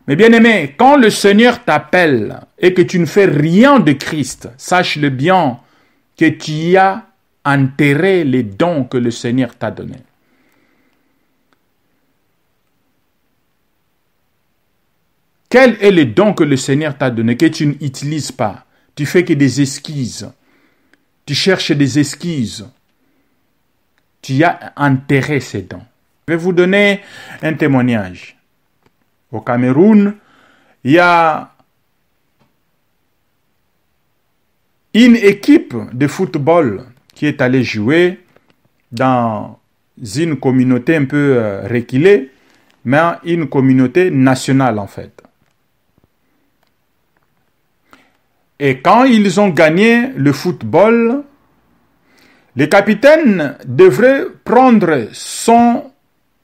Mais bien aimé, quand le Seigneur t'appelle et que tu ne fais rien de Christ, sache-le bien que tu as enterré les dons que le Seigneur t'a donnés. Quel est le don que le Seigneur t'a donné que tu n'utilises pas? Tu fais que des esquisses. Tu cherches des excuses. Tu as enterré ces dons. Je vais vous donner un témoignage. Au Cameroun, il y a une équipe de football qui est allée jouer dans une communauté un peu reculée, mais une communauté nationale en fait. Et quand ils ont gagné le football, le capitaine devrait prendre son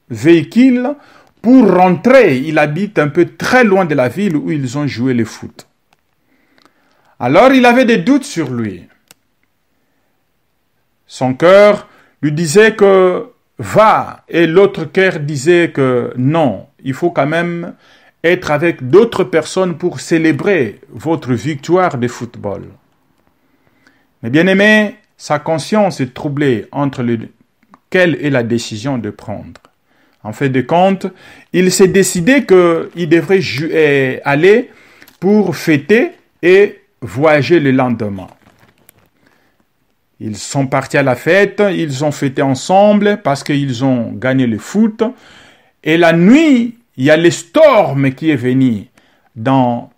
véhicule pour rentrer. Il habite un peu très loin de la ville où ils ont joué le foot. Alors il avait des doutes sur lui. Son cœur lui disait que va, et l'autre cœur disait que non, il faut quand même être avec d'autres personnes pour célébrer votre victoire de football. Mais bien aimé, sa conscience est troublée entre quelle est la décision de prendre. En fait de compte, il s'est décidé qu'il devrait aller pour fêter et voyager le lendemain. Ils sont partis à la fête, ils ont fêté ensemble parce qu'ils ont gagné le foot. Et la nuit, il y a le storm qui est venu dans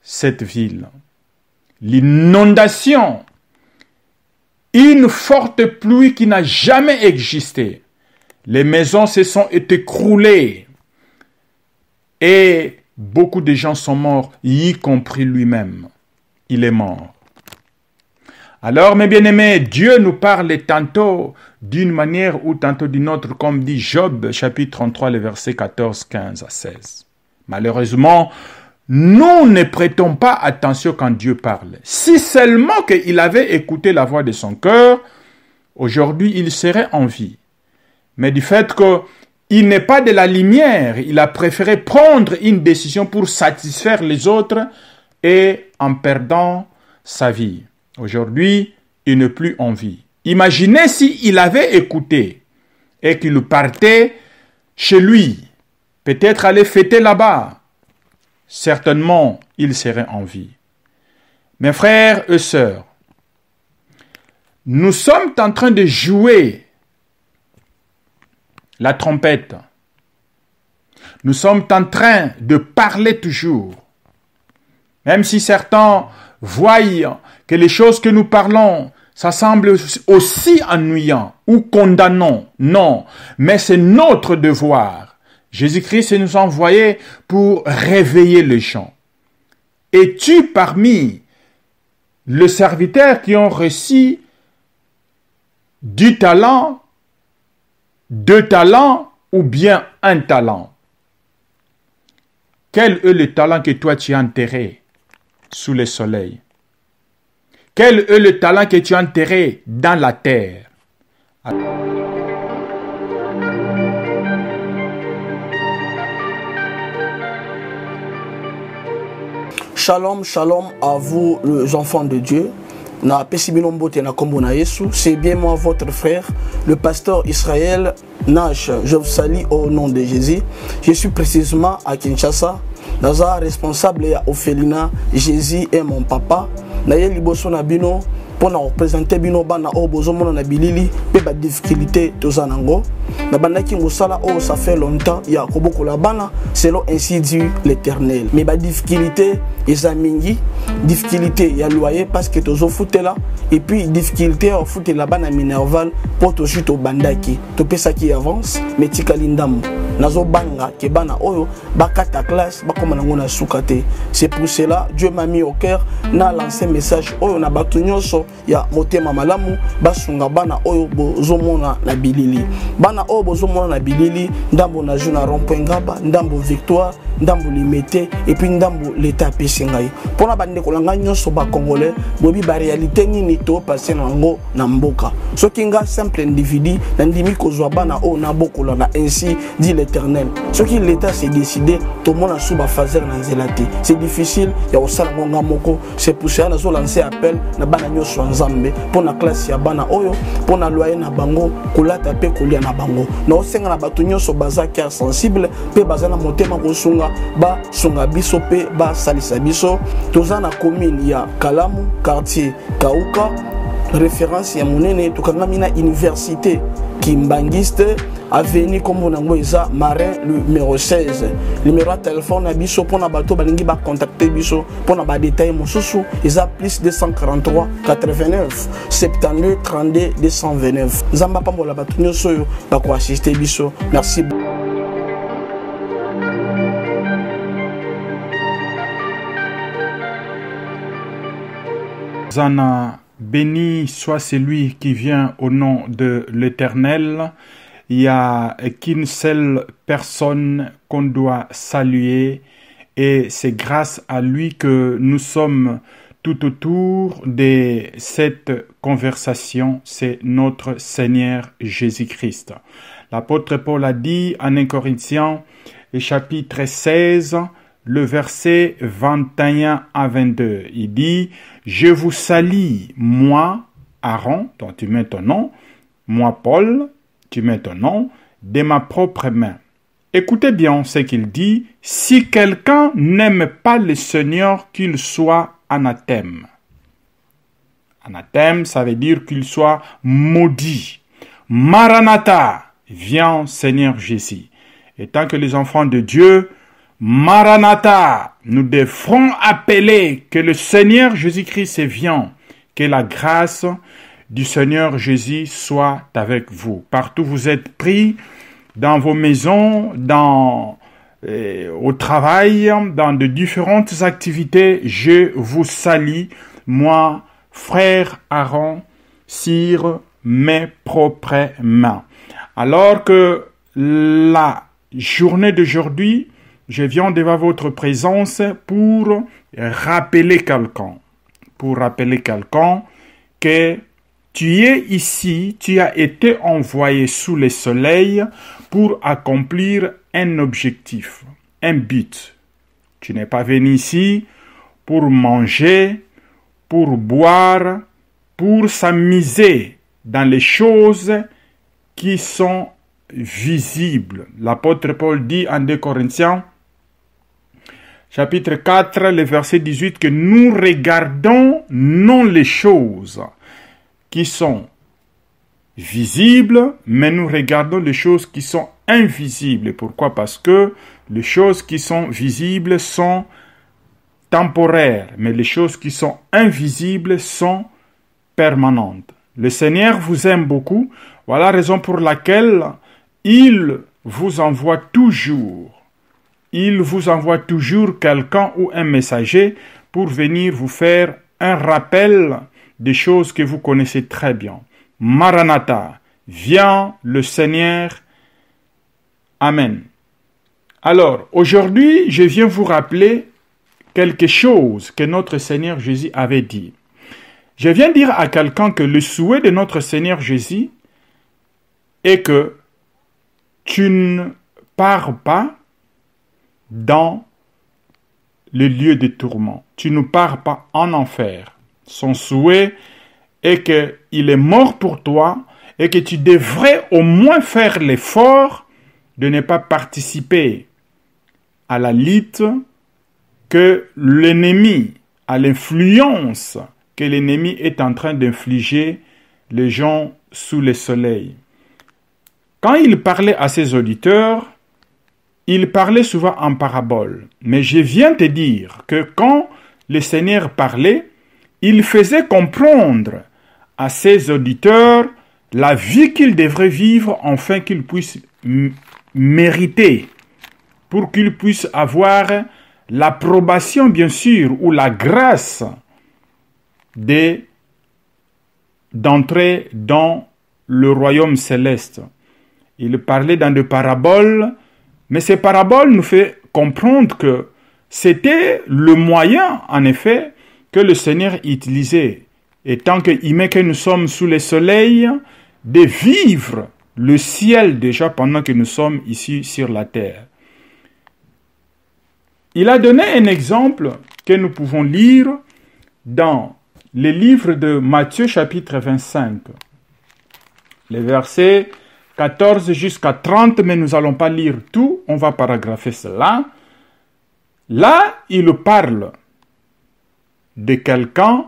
cette ville. L'inondation. Une forte pluie qui n'a jamais existé. Les maisons se sont écroulées. Et beaucoup de gens sont morts, y compris lui-même. Il est mort. Alors, mes bien-aimés, Dieu nous parle tantôt d'une manière ou tantôt d'une autre, comme dit Job, chapitre 33, les versets 14, 15 à 16. Malheureusement, nous ne prêtons pas attention quand Dieu parle. Si seulement qu'il avait écouté la voix de son cœur, aujourd'hui, il serait en vie. Mais du fait qu'il n'est pas de la lumière, il a préféré prendre une décision pour satisfaire les autres et en perdant sa vie. Aujourd'hui, il n'est plus en vie. Imaginez s'il avait écouté et qu'il partait chez lui, peut-être aller fêter là-bas. Certainement, il serait en vie. Mes frères et sœurs, nous sommes en train de jouer la trompette. Nous sommes en train de parler toujours. Même si certains voient que les choses que nous parlons, ça semble aussi ennuyant ou condamnant. Non, mais c'est notre devoir. Jésus-Christ nous a envoyés pour réveiller les gens. Es-tu parmi les serviteurs qui ont reçu du talent, 2 talents ou bien 1 talent? Quel est le talent que toi tu as enterré sous le soleil? Quel est le talent que tu as enterré dans la terre? Shalom, shalom à vous les enfants de Dieu. C'est bien moi votre frère, le pasteur Israël Nash. Je vous salue au nom de Jésus. Je suis précisément à Kinshasa. Naza responsable à Ophelina. Jésus est mon papa. Naye liboso na bino pour nous représenter bino bana o bozomona na bilili pe ba difficulté tozanango na bandaki ngosala o ça fait longtemps ya koboko la bana selon ainsi dit l'Éternel. Mais ba difficulté ezamingi difficulté ya loyer parce que tozo foutela et puis difficulté au foutela bana minerval pour to chuto bandaki to pesa qui avance mais tikali ndambo nazo banga ke bana oyo bakata classe bakoma nango na sukate. C'est pour cela Dieu m'a mis au cœur na lancé message oyo na batu nyonso ya motema malamu basunga bana oyo bozomona na bilili bana oyo bozomona na bilili ndambo na juna rond-point ngaba ndambo victoire ndambo limité et puis ndambo l'état pesingai pona bande kolanga nyonso ba congolais bobi ba réalité nini to passer nango na mboka soki nga simple individu na ndimi kozwa bana oyo na bokola na ainsi dit l'éternel. Ce qui l'État s'est décidé, tout le monde a sous fazer dans zélati. C'est difficile, il y a aussi la moko. C'est pour ça que nous lancé appel na bana nyoso nzambe pour la classe ya bana oyo, pour na loyer na bango, kolata pe kolia na bango. Na osenga na batu nyoso baza cœur sensible, pe baza na motema kosunga, ba sunga biso pe ba salisa biso. Toza na commune ya Kalamu, quartier Kauka, référence ya monene tukangami université Kimbangiste, avenue comme on a Marin numéro 16. Numéro de téléphone biso pour na bato balingi ba contacter biso pour na ba détail mosusu isa plus 243 89 72 32 229. Zamba pambola bato nyoso yo ba ko assister biso. Merci. Zana, béni soit celui qui vient au nom de l'Éternel. Il n'y a qu'une seule personne qu'on doit saluer et c'est grâce à lui que nous sommes tout autour de cette conversation. C'est notre Seigneur Jésus-Christ. L'apôtre Paul a dit en 1 Corinthiens chapitre 16, le verset 21 à 22. Il dit, « Je vous salue, moi, Aaron, dont tu mets ton nom, moi, Paul, tu mets ton nom, de ma propre main. » Écoutez bien ce qu'il dit, « Si quelqu'un n'aime pas le Seigneur, qu'il soit anathème. » Anathème, ça veut dire qu'il soit maudit. Maranatha, viens Seigneur Jésus. Et tant que les enfants de Dieu, Maranatha, nous devrons appeler que le Seigneur Jésus-Christ vient, que la grâce du Seigneur Jésus soit avec vous. Partout vous êtes pris, dans vos maisons, au travail, dans de différentes activités, je vous salue, moi, frère Aaron, sur mes propres mains. Alors que la journée d'aujourd'hui, je viens devant votre présence pour rappeler quelqu'un. Pour rappeler quelqu'un que tu es ici, tu as été envoyé sous le soleil pour accomplir un objectif, un but. Tu n'es pas venu ici pour manger, pour boire, pour s'amuser dans les choses qui sont visibles. L'apôtre Paul dit en 2 Corinthiens, chapitre 4, le verset 18, que nous regardons non les choses qui sont visibles, mais nous regardons les choses qui sont invisibles. Pourquoi? Parce que les choses qui sont visibles sont temporaires, mais les choses qui sont invisibles sont permanentes. Le Seigneur vous aime beaucoup. Voilà la raison pour laquelle il vous envoie toujours. Il vous envoie toujours quelqu'un ou un messager pour venir vous faire un rappel des choses que vous connaissez très bien. Maranatha, viens le Seigneur. Amen. Alors, aujourd'hui, je viens vous rappeler quelque chose que notre Seigneur Jésus avait dit. Je viens dire à quelqu'un que le souhait de notre Seigneur Jésus est que tu ne pars pas dans le lieu de tourment. Tu ne pars pas en enfer. Son souhait est qu'il est mort pour toi et que tu devrais au moins faire l'effort de ne pas participer à la lutte que l'ennemi, à l'influence que l'ennemi est en train d'infliger les gens sous le soleil. Quand il parlait à ses auditeurs, il parlait souvent en parabole. Mais je viens te dire que quand le Seigneur parlait, il faisait comprendre à ses auditeurs la vie qu'ils devraient vivre afin qu'ils puissent mériter, pour qu'ils puissent avoir l'approbation, bien sûr, ou la grâce d'entrer dans le royaume céleste. Il parlait dans des paraboles, mais ces paraboles nous font comprendre que c'était le moyen, en effet, que le Seigneur utilisait. Et tant qu'il met que nous sommes sous le soleil, de vivre le ciel déjà pendant que nous sommes ici sur la terre. Il a donné un exemple que nous pouvons lire dans le livre de Matthieu chapitre 25, les versets 14 jusqu'à 30, mais nous n'allons pas lire tout, on va paragrapher cela. Là, il parle de quelqu'un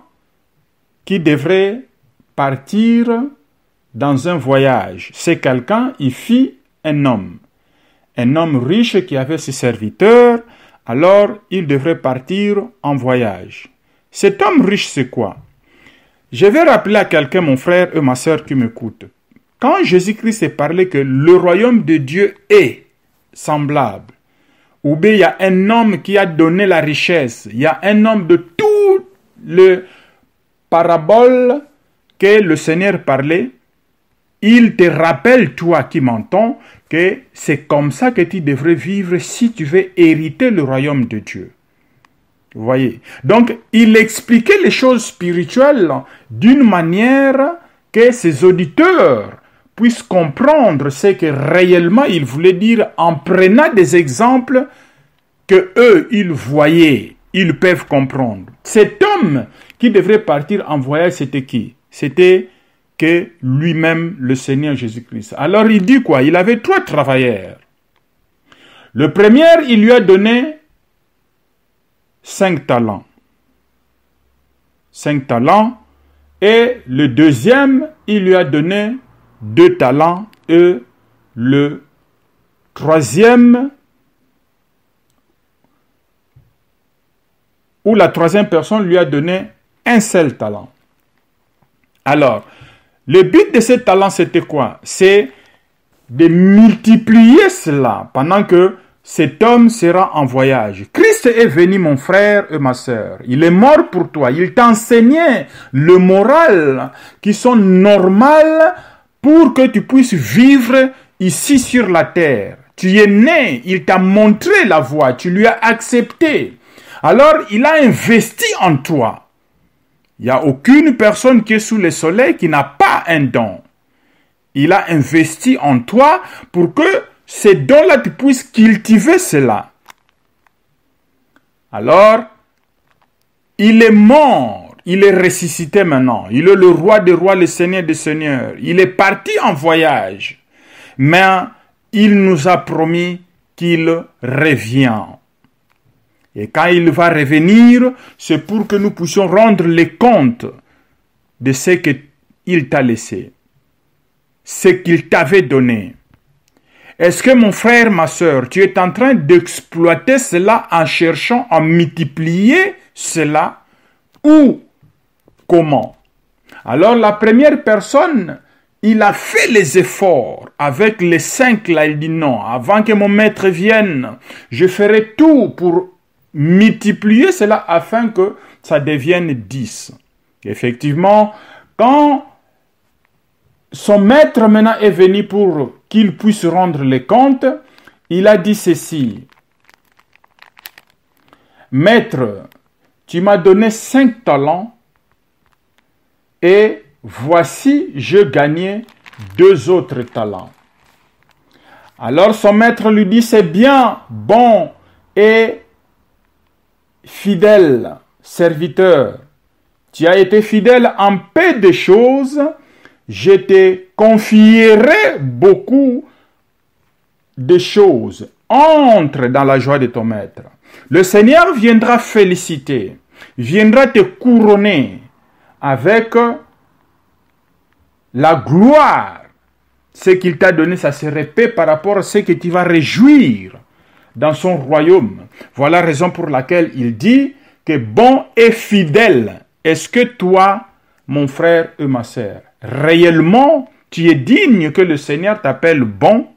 qui devrait partir dans un voyage. C'est quelqu'un, il fit un homme riche qui avait ses serviteurs, alors il devrait partir en voyage. Cet homme riche, c'est quoi? Je vais rappeler à quelqu'un, mon frère et ma sœur qui m'écoutent. Quand Jésus-Christ a parlé que le royaume de Dieu est semblable, ou bien il y a un homme qui a donné la richesse, il y a un homme de toutes les paraboles que le Seigneur parlait, il te rappelle, toi qui m'entends, que c'est comme ça que tu devrais vivre si tu veux hériter le royaume de Dieu. Vous voyez? Donc, il expliquait les choses spirituelles d'une manière que ses auditeurs puissent comprendre ce que réellement il voulait dire en prenant des exemples que eux, ils voyaient, ils peuvent comprendre. Cet homme qui devrait partir en voyage, c'était qui? C'était que lui-même, le Seigneur Jésus-Christ. Alors il dit quoi? Il avait 3 travailleurs. Le premier, il lui a donné 5 talents. 5 talents. Et le deuxième, il lui a donné 2 talents. Et le troisième, ou la troisième personne lui a donné un seul talent. Alors, le but de ce talent, c'était quoi? C'est de multiplier cela pendant que cet homme sera en voyage. Christ est venu, mon frère et ma sœur. Il est mort pour toi. Il t'enseignait le moral qui sont normales pour que tu puisses vivre ici sur la terre. Tu es né, il t'a montré la voie, tu lui as accepté. Alors, il a investi en toi. Il n'y a aucune personne qui est sous le soleil qui n'a pas un don. Il a investi en toi pour que ces dons-là, tu puisses cultiver cela. Alors, il est mort, il est ressuscité maintenant. Il est le roi des rois, le seigneur des seigneurs. Il est parti en voyage. Mais il nous a promis qu'il revient. Et quand il va revenir, c'est pour que nous puissions rendre les comptes de ce qu'il t'a laissé, ce qu'il t'avait donné. Est-ce que mon frère, ma sœur, tu es en train d'exploiter cela en cherchant à multiplier cela ou comment? Alors la première personne, il a fait les efforts avec les 5 là, il dit non, avant que mon maître vienne, je ferai tout pour multiplier cela afin que ça devienne 10. Effectivement, quand son maître maintenant est venu pour qu'il puisse rendre les comptes, il a dit ceci. Maître, tu m'as donné 5 talents et voici, je gagnais 2 autres talents. Alors son maître lui dit, c'est bien, bon et fidèle serviteur. Tu as été fidèle en peu de choses, je te confierai beaucoup de choses. Entre dans la joie de ton maître. Le Seigneur viendra féliciter, viendra te couronner avec la gloire. Ce qu'il t'a donné, ça se répète par rapport à ce que tu vas réjouir dans son royaume. Voilà la raison pour laquelle il dit que bon et fidèle. Est-ce que toi, mon frère et ma sœur, réellement, tu es digne que le Seigneur t'appelle bon?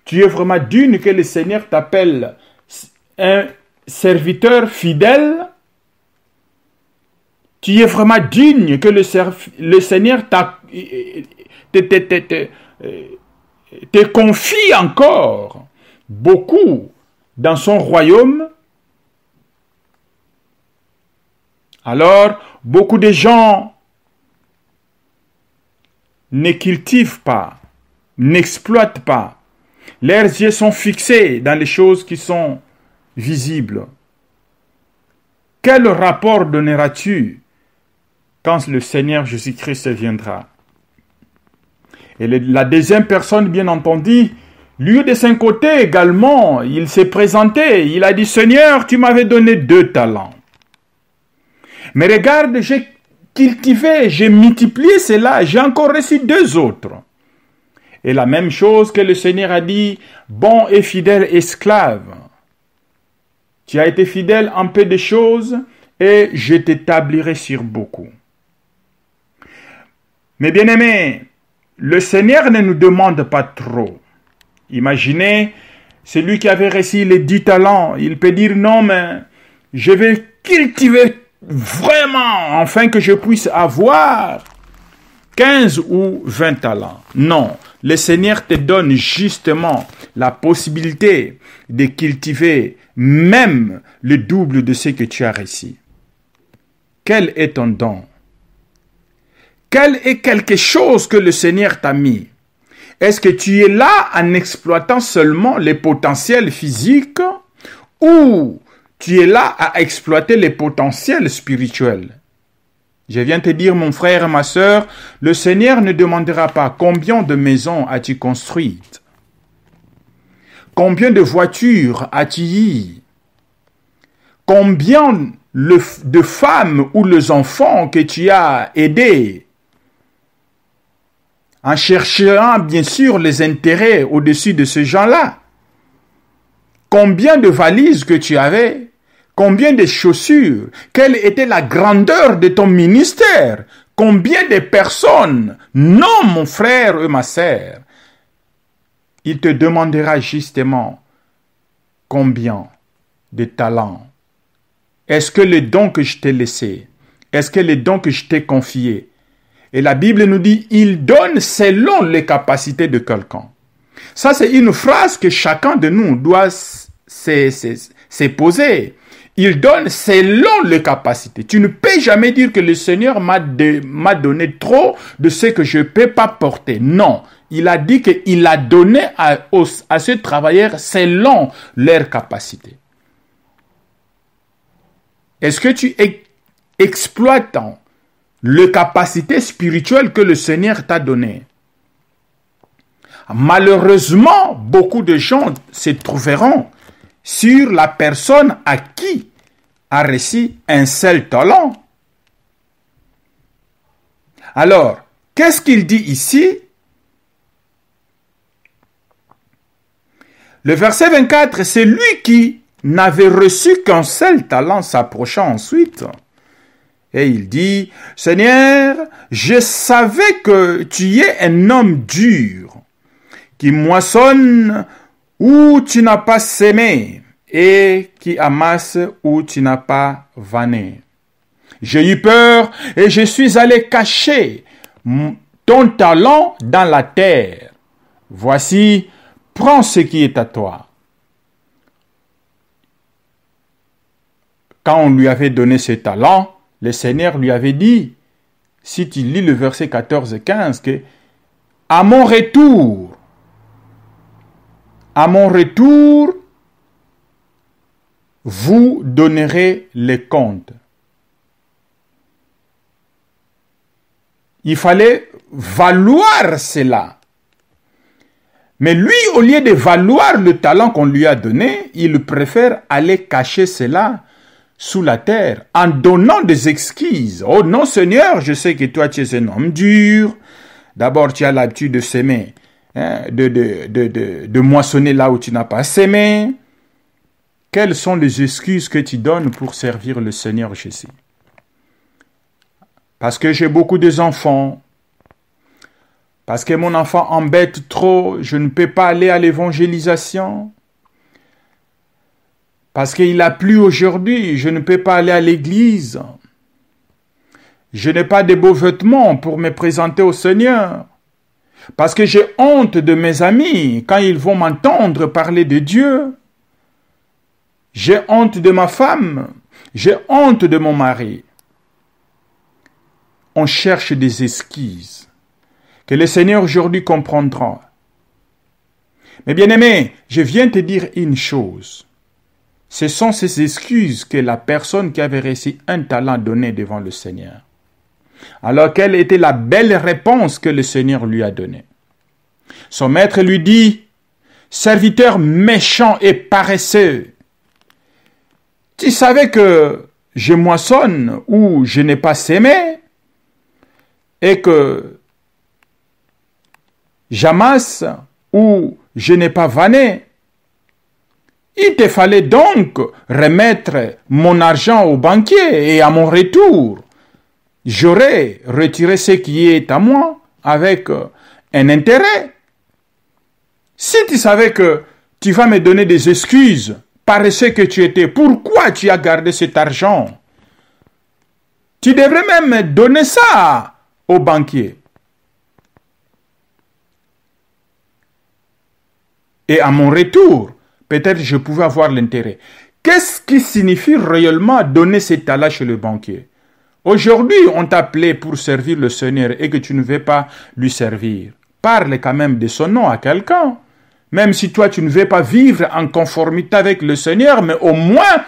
Tu es vraiment digne que le Seigneur t'appelle un serviteur fidèle? Tu es vraiment digne que le Seigneur te confie encore beaucoup dans son royaume? Alors, beaucoup de gens ne cultivent pas n'exploitent pas. Leurs yeux sont fixés dans les choses qui sont visibles. Quel rapport donneras-tu quand le Seigneur Jésus-Christ viendra? Et la deuxième personne, bien entendu, lui de son côté également, il s'est présenté. Il a dit, Seigneur, tu m'avais donné 2 talents. Mais regarde, j'ai cultivé, j'ai multiplié cela, j'ai encore reçu 2 autres. Et la même chose que le Seigneur a dit, bon et fidèle esclave. Tu as été fidèle en peu de choses et je t'établirai sur beaucoup. Mais bien aimés, le Seigneur ne nous demande pas trop. Imaginez, celui qui avait reçu les 10 talents, il peut dire non, mais je vais cultiver vraiment, afin que je puisse avoir 15 ou 20 talents. Non, le Seigneur te donne justement la possibilité de cultiver même le double de ce que tu as reçu. Quel est ton don? Quel est quelque chose que le Seigneur t'a mis? Est-ce que tu es là en exploitant seulement les potentiels physiques ou tu es là à exploiter les potentiels spirituels? Je viens te dire, mon frère et ma sœur, le Seigneur ne demandera pas combien de maisons as-tu construites, combien de voitures as-tu eues, combien de femmes ou les enfants que tu as aidés, en cherchant bien sûr les intérêts au-dessus de ces gens-là. Combien de valises que tu avais? Combien de chaussures? Quelle était la grandeur de ton ministère? Combien de personnes? Non, mon frère et ma sœur. Il te demandera justement combien de talents. Est-ce que les dons que je t'ai laissés? Est-ce que les dons que je t'ai confiés? Et la Bible nous dit, il donne selon les capacités de quelqu'un. Ça, c'est une phrase que chacun de nous doit se poser. Il donne selon les capacités. Tu ne peux jamais dire que le Seigneur m'a donné trop de ce que je ne peux pas porter. Non, il a dit qu'il a donné à ces travailleurs selon leurs capacités. Est-ce que tu exploites les capacités spirituelles que le Seigneur t'a données? Malheureusement, beaucoup de gens se trouveront sur la personne à qui a reçu un seul talent. Alors, qu'est-ce qu'il dit ici? Le verset 24, c'est lui qui n'avait reçu qu'un seul talent s'approcha ensuite. Et il dit, Seigneur, je savais que tu es un homme dur, qui moissonne où tu n'as pas sémé et qui amasse où tu n'as pas vanné. J'ai eu peur et je suis allé cacher ton talent dans la terre. Voici, prends ce qui est à toi. Quand on lui avait donné ce talent, le Seigneur lui avait dit, si tu lis le verset 14 et 15, que à mon retour, vous donnerez les comptes. Il fallait valoir cela. Mais lui, au lieu de valoir le talent qu'on lui a donné, il préfère aller cacher cela sous la terre en donnant des excuses. Oh non, Seigneur, je sais que toi, tu es un homme dur. D'abord, tu as l'habitude de s'aimer. De moissonner là où tu n'as pas sémé. Quelles sont les excuses que tu donnes pour servir le Seigneur Jésus? Parce que j'ai beaucoup d'enfants. Parce que mon enfant embête trop, je ne peux pas aller à l'évangélisation. Parce qu'il a plu aujourd'hui, je ne peux pas aller à l'église. Je n'ai pas de beaux vêtements pour me présenter au Seigneur. Parce que j'ai honte de mes amis quand ils vont m'entendre parler de Dieu. J'ai honte de ma femme. J'ai honte de mon mari. On cherche des excuses que le Seigneur aujourd'hui comprendra. Mais bien-aimé, je viens te dire une chose. Ce sont ces excuses que la personne qui avait reçu un talent donnait devant le Seigneur. Alors quelle était la belle réponse que le Seigneur lui a donnée? Son maître lui dit, « Serviteur méchant et paresseux, tu savais que je moissonne ou je n'ai pas sémé et que j'amasse ou je n'ai pas vanné. Il te fallait donc remettre mon argent au banquier et à mon retour, j'aurais retiré ce qui est à moi avec un intérêt. Si tu savais que tu vas me donner des excuses, paresseux que tu étais, pourquoi tu as gardé cet argent? Tu devrais même donner ça au banquier. Et à mon retour, peut-être je pouvais avoir l'intérêt. Qu'est-ce qui signifie réellement donner ces talents chez le banquier? Aujourd'hui, on t'a appelé pour servir le Seigneur et que tu ne veux pas lui servir. Parle quand même de son nom à quelqu'un. Même si toi, tu ne veux pas vivre en conformité avec le Seigneur, mais au moins,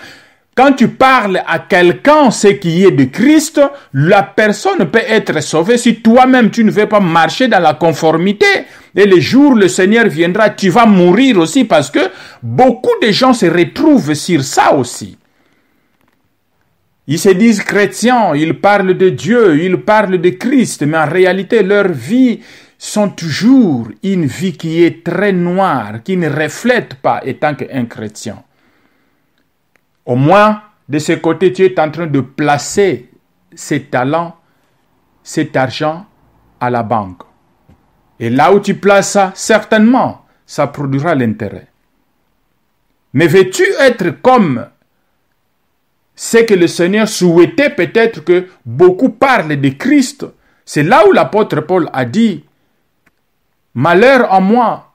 quand tu parles à quelqu'un ce qui est de Christ, la personne peut être sauvée. Si toi-même, tu ne veux pas marcher dans la conformité, et le jour où le Seigneur viendra, tu vas mourir aussi parce que beaucoup de gens se retrouvent sur ça aussi. Ils se disent chrétiens, ils parlent de Dieu, ils parlent de Christ, mais en réalité, leur vie sont toujours une vie qui est très noire, qui ne reflète pas étant qu'un chrétien. Au moins, de ce côté, tu es en train de placer ces talents, cet argent à la banque. Et là où tu places ça, certainement, ça produira l'intérêt. Mais veux-tu être comme ce que le Seigneur souhaitait peut-être que beaucoup parlent de Christ? C'est là où l'apôtre Paul a dit, « Malheur à moi,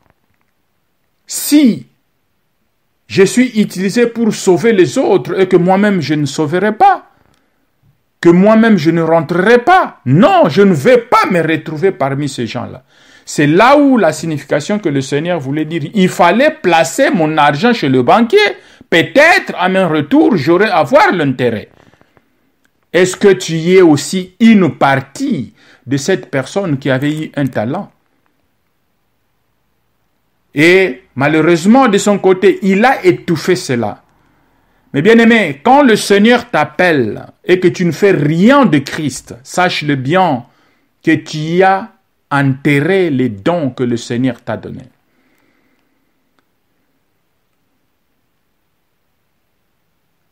si je suis utilisé pour sauver les autres et que moi-même je ne sauverai pas, que moi-même je ne rentrerai pas. Non, je ne vais pas me retrouver parmi ces gens-là. » C'est là où la signification que le Seigneur voulait dire, il fallait placer mon argent chez le banquier. Peut-être à mon retour, j'aurais avoir l'intérêt. Est-ce que tu y es aussi une partie de cette personne qui avait eu un talent? Et malheureusement, de son côté, il a étouffé cela. Mais bien aimé, quand le Seigneur t'appelle et que tu ne fais rien de Christ, sache-le bien que tu as enterré les dons que le Seigneur t'a donnés.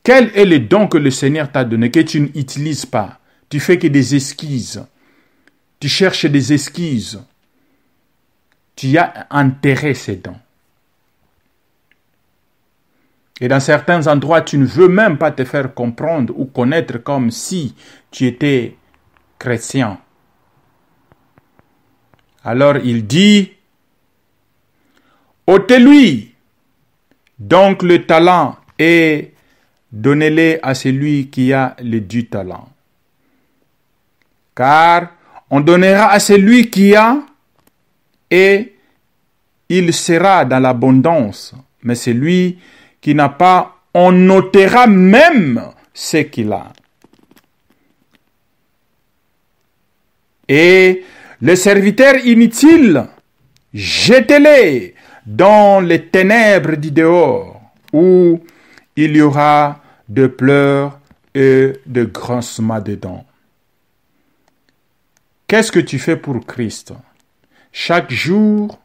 Quel est le don que le Seigneur t'a donné que tu n'utilises pas? Tu fais que des esquisses. Tu cherches des excuses. Tu as enterré ces dons. Et dans certains endroits, tu ne veux même pas te faire comprendre ou connaître comme si tu étais chrétien. Alors il dit, ôtez-lui donc le talent et donnez-le à celui qui a le dû talent. Car on donnera à celui qui a et il sera dans l'abondance. Mais celui qui n'a pas, on ôtera même ce qu'il a. Et les serviteurs inutiles, jetez-les dans les ténèbres du dehors, où il y aura de pleurs et de grincements de dents. Qu'est-ce que tu fais pour Christ? Chaque jour,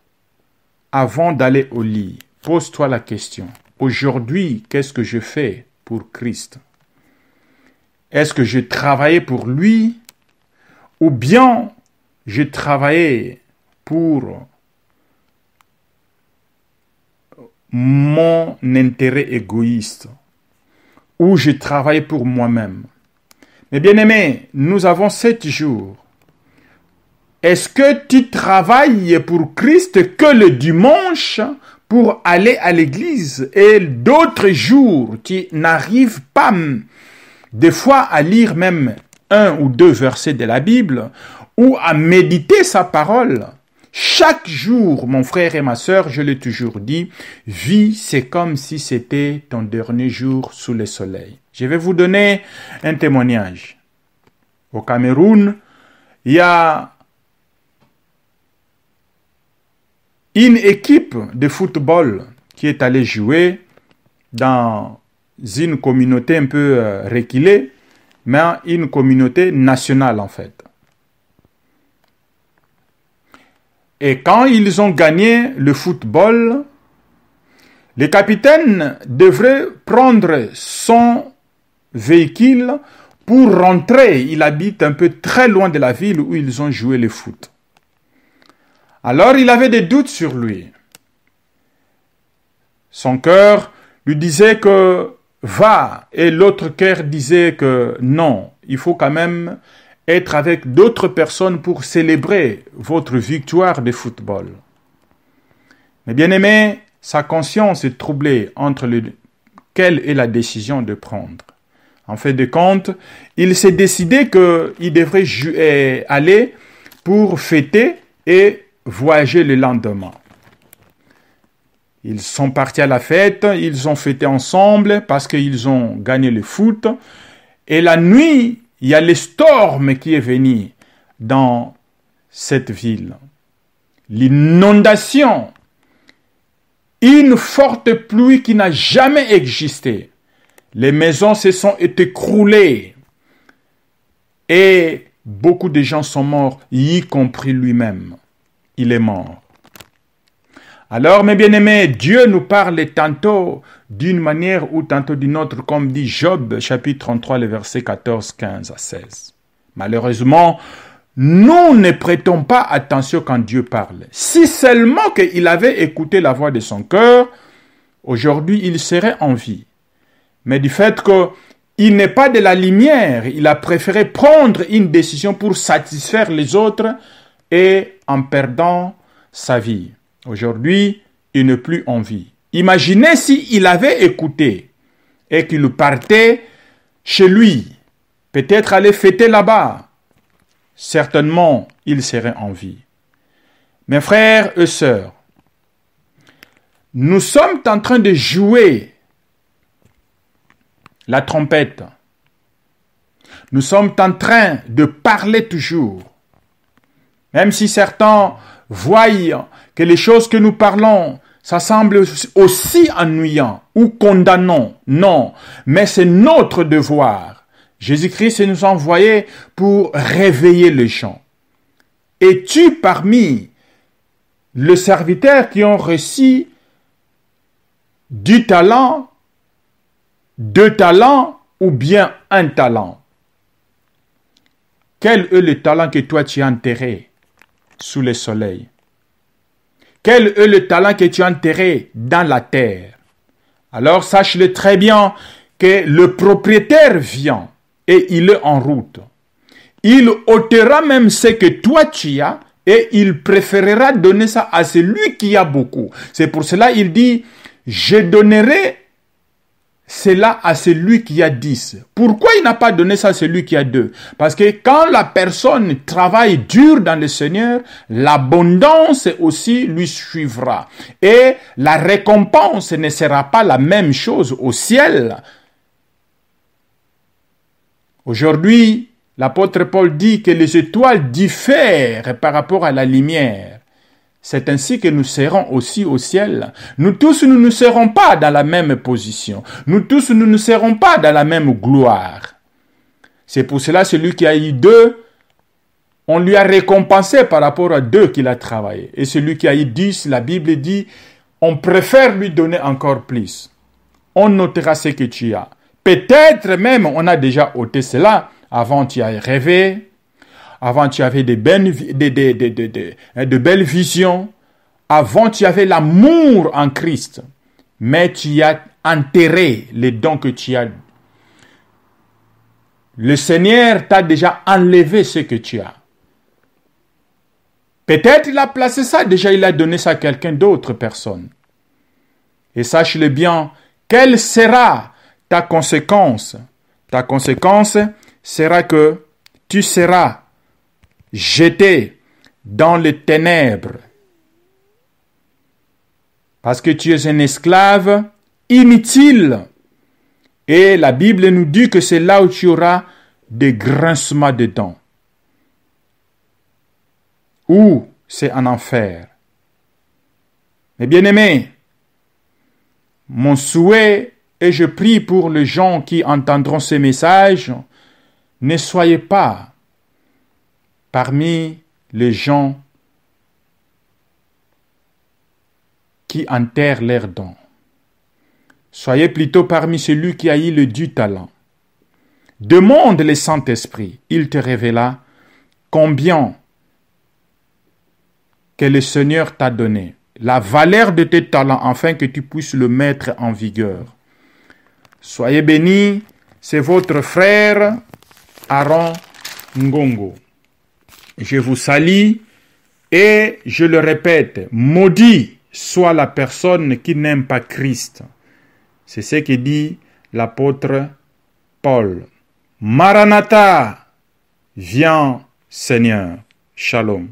avant d'aller au lit, pose-toi la question. Aujourd'hui, qu'est-ce que je fais pour Christ? Est-ce que je travaillais pour lui? Ou bien je travaillais pour mon intérêt égoïste? Ou je travaillais pour moi-même? Mais bien aimé, nous avons 7 jours. Est-ce que tu travailles pour Christ que le dimanche pour aller à l'église et d'autres jours, tu n'arrives pas des fois à lire même 1 ou 2 versets de la Bible ou à méditer sa parole? Chaque jour, mon frère et ma sœur, je l'ai toujours dit, vis, c'est comme si c'était ton dernier jour sous le soleil. Je vais vous donner un témoignage. Au Cameroun, il y a une équipe de football qui est allée jouer dans une communauté un peu reculée, mais une communauté nationale en fait. Et quand ils ont gagné le football, le capitaine devrait prendre son véhicule pour rentrer. Il habite un peu très loin de la ville où ils ont joué le foot. Alors il avait des doutes sur lui. Son cœur lui disait que va, et l'autre cœur disait que non, il faut quand même être avec d'autres personnes pour célébrer votre victoire de football. Mais bien aimé, sa conscience est troublée entre quelle est la décision de prendre. En fait de compte, il s'est décidé qu'il devrait aller pour fêter et voyager le lendemain. Ils sont partis à la fête, ils ont fêté ensemble parce qu'ils ont gagné le foot. Et la nuit, il y a le storm qui est venu dans cette ville. L'inondation. Une forte pluie qui n'a jamais existé. Les maisons se sont écroulées. Et beaucoup de gens sont morts, y compris lui-même. Il est mort. Alors, mes bien-aimés, Dieu nous parle tantôt d'une manière ou tantôt d'une autre, comme dit Job, chapitre 33, les versets 14, 15 à 16. Malheureusement, nous ne prêtons pas attention quand Dieu parle. Si seulement qu'il avait écouté la voix de son cœur, aujourd'hui, il serait en vie. Mais du fait qu'il n'est pas de la lumière, il a préféré prendre une décision pour satisfaire les autres et en perdant sa vie. Aujourd'hui, il n'est plus en vie. Imaginez s'il avait écouté et qu'il partait chez lui, peut-être aller fêter là-bas. Certainement, il serait en vie. Mes frères et sœurs, nous sommes en train de jouer la trompette. Nous sommes en train de parler toujours. Même si certains voient que les choses que nous parlons, ça semble aussi ennuyant ou condamnant. Non, mais c'est notre devoir. Jésus-Christ nous a envoyés pour réveiller les gens. Es-tu parmi les serviteurs qui ont reçu du talent, 2 talents ou bien 1 talent? Quel est le talent que toi tu as enterré sous le soleil? Quel est le talent que tu as enterré dans la terre? Alors sache-le très bien que le propriétaire vient et il est en route. Il ôtera même ce que toi tu as et il préférera donner ça à celui qui a beaucoup. C'est pour cela qu'il dit, je donnerai cela à celui qui a 10. Pourquoi il n'a pas donné ça à celui qui a 2? Parce que quand la personne travaille dur dans le Seigneur, l'abondance aussi lui suivra. Et la récompense ne sera pas la même chose au ciel. Aujourd'hui, l'apôtre Paul dit que les étoiles diffèrent par rapport à la lumière. C'est ainsi que nous serons aussi au ciel. Nous tous, nous ne serons pas dans la même position. Nous tous, nous ne serons pas dans la même gloire. C'est pour cela, celui qui a eu 2, on lui a récompensé par rapport à 2 qu'il a travaillé. Et celui qui a eu 10, la Bible dit, on préfère lui donner encore plus. On notera ce que tu as. Peut-être même, on a déjà ôté cela. Avant, tu as rêvé. Avant, tu avais de belles visions. Avant, tu avais l'amour en Christ. Mais tu as enterré les dons que tu as. Le Seigneur t'a déjà enlevé ce que tu as. Peut-être il a placé ça, déjà il a donné ça à quelqu'un d'autre personne. Et sache-le bien, quelle sera ta conséquence? Ta conséquence sera que tu seras jeté dans les ténèbres. Parce que tu es un esclave inutile. Et la Bible nous dit que c'est là où tu auras des grincements de dents. Ou c'est en enfer. Mais bien aimé, mon souhait, et je prie pour les gens qui entendront ces messages, ne soyez pas parmi les gens qui enterrent leurs dons. Soyez plutôt parmi celui qui a eu le dû talent. Demande le Saint-Esprit, il te révéla combien que le Seigneur t'a donné, la valeur de tes talents, afin que tu puisses le mettre en vigueur. Soyez bénis, c'est votre frère Aaron Ngongo. Je vous salue et je le répète, maudit soit la personne qui n'aime pas Christ. C'est ce que dit l'apôtre Paul. Maranatha, viens Seigneur. Shalom.